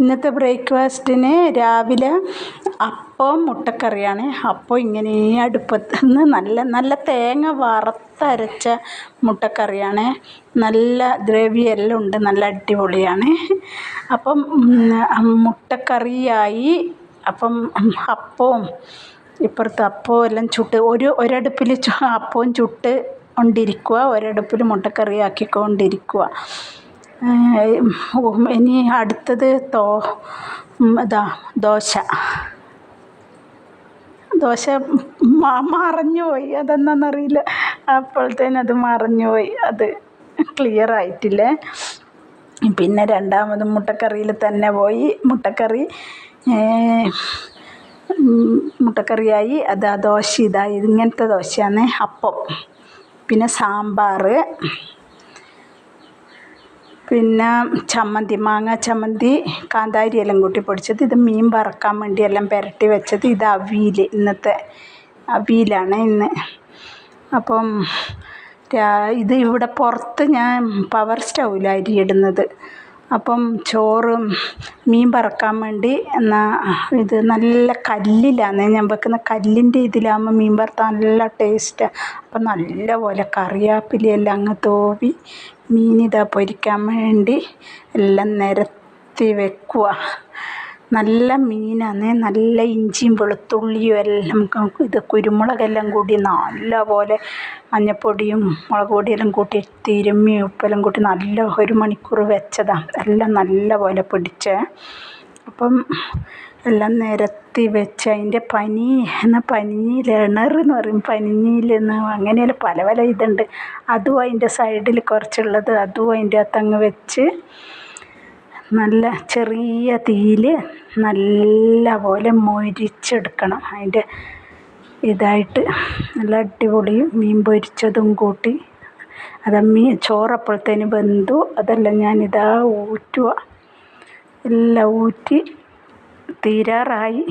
ഇന്നത്തെ ബ്രേക്ക്ഫാസ്റ്റിന് രാവിലെ അപ്പവും മുട്ടക്കറിയാണ്. അപ്പോൾ ഇങ്ങനെ അടുപ്പത്ത് നിന്ന് നല്ല തേങ്ങ വറുത്തരച്ച മുട്ടക്കറിയാണ്. നല്ല ഗ്രേവിയെല്ലാം ഉണ്ട്, നല്ല അടിപൊളിയാണ്. അപ്പം മുട്ടക്കറിയായി. അപ്പം അപ്പവും ഇപ്പുറത്ത് അപ്പവും എല്ലാം ചുട്ട് ഒരടുപ്പിൽ അപ്പവും ചുട്ട് കൊണ്ടിരിക്കുക, ഒരടുപ്പിൽ മുട്ടക്കറി ആക്കിക്കൊണ്ടിരിക്കുക. ഇനി അടുത്തത് ദോശ മറഞ്ഞുപോയി, അതെന്താണെന്നറിയില്ല. അപ്പോഴത്തേനും അത് മറഞ്ഞുപോയി, അത് ക്ലിയർ ആയിട്ടില്ലേ. പിന്നെ രണ്ടാമതും മുട്ടക്കറിയിൽ തന്നെ പോയി. മുട്ടക്കറിയായി. ദോശ ഇങ്ങനത്തെ ദോശയാണ്. അപ്പം, പിന്നെ സാമ്പാർ, പിന്നെ ചമ്മന്തി, മാങ്ങ ചമ്മന്തി, കാന്താരി എല്ലാം കൂട്ടി പൊടിച്ചത്. ഇത് മീൻ വറക്കാൻ വേണ്ടി എല്ലാം പുരട്ടി വെച്ചത്. ഇത് അവിയൽ, ഇന്നത്തെ അവിയലാണ് ഇന്ന്. അപ്പം ഇത് ഇവിടെ പുറത്ത് ഞാൻ പവർ സ്റ്റൗവിലാണ് അരിയിടുന്നത്. അപ്പം ചോറും മീൻ വറക്കാൻ വേണ്ടി ഇത് നല്ല കല്ലിലാണ് ഞാൻ വെക്കുന്ന. കല്ലിൻ്റെ ഇതിലാകുമ്പോൾ മീൻ വറുത്താൽ നല്ല ടേസ്റ്റാണ്. അപ്പം നല്ലപോലെ കറിവേപ്പിലയെല്ലാം അങ്ങ് തൂവി മീൻ പൊരിക്കാൻ വേണ്ടി എല്ലാം നിരത്തി വെക്കുക. നല്ല മീനാണ്. നല്ല ഇഞ്ചിയും വെളുത്തുള്ളിയും എല്ലാം കുരുമുളകെല്ലാം കൂടി നല്ലപോലെ മഞ്ഞൾപ്പൊടിയും മുളക് പൊടിയെല്ലാം കൂട്ടി തിരുമ്മി ഉപ്പെല്ലാം കൂട്ടി നല്ല 1 മണിക്കൂർ വെച്ചതാണ്. എല്ലാം നല്ലപോലെ പിടിച്ച്. അപ്പം എല്ലാം നിരത്തി വെച്ച് അതിൻ്റെ പനിനീലെന്ന് പറയും, പനിനീലെന്ന് അങ്ങനെയെല്ലാം പല ഇതുണ്ട്. അതും അതിൻ്റെ സൈഡിൽ കുറച്ചുള്ളത് അതും അതിൻ്റെ അകത്തങ്ങ് വെച്ച് നല്ല ചെറിയ തീയിൽ നല്ലപോലെ മൊരിച്ചെടുക്കണം. അതിൻ്റെ നല്ല അടിപൊളി മീൻ പൊരിച്ചതും കൂട്ടി. ചോറപ്പോഴത്തേന് വെന്തു. അതെല്ലാം ഞാനിതാ ഊറ്റുക. എല്ലാം ഊറ്റി തീരാറായി.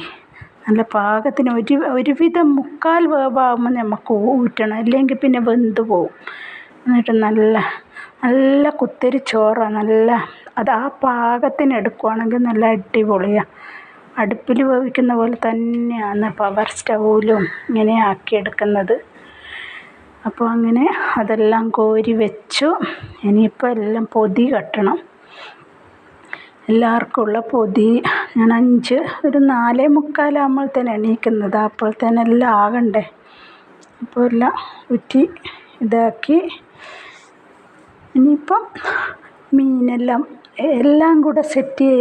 നല്ല പാകത്തിന് ഒരുവിധം 3/4 വേവാകുമ്പോൾ നമുക്ക് ഊറ്റണം, അല്ലെങ്കിൽ പിന്നെ വെന്ത് പോവും. എന്നിട്ട് നല്ല കുത്തരി ചോറാണ്. അത് ആ പാകത്തിന് എടുക്കുകയാണെങ്കിൽ നല്ല അടിപൊളിയാണ്. അടുപ്പിൽ വേവിക്കുന്ന പോലെ തന്നെയാണ് പവർ സ്റ്റൗവിലും ഇങ്ങനെ ആക്കിയെടുക്കുന്നത്. അപ്പോൾ അങ്ങനെ അതെല്ലാം കോരി വെച്ചു. ഇനിയിപ്പോൾ എല്ലാം പൊതി കെട്ടണം. എല്ലാവർക്കുമുള്ള പൊതി ഞാൻ 4:45 ആകുമ്പോഴത്തേന് എണീക്കുന്നത്. അപ്പോഴത്തേനെല്ലാം ആകണ്ടേ. അപ്പോൾ എല്ലാം ഊറ്റി ഇതാക്കി. ഇനിയിപ്പം മീനെല്ലാം കൂടെ സെറ്റ് ചെയ്ത്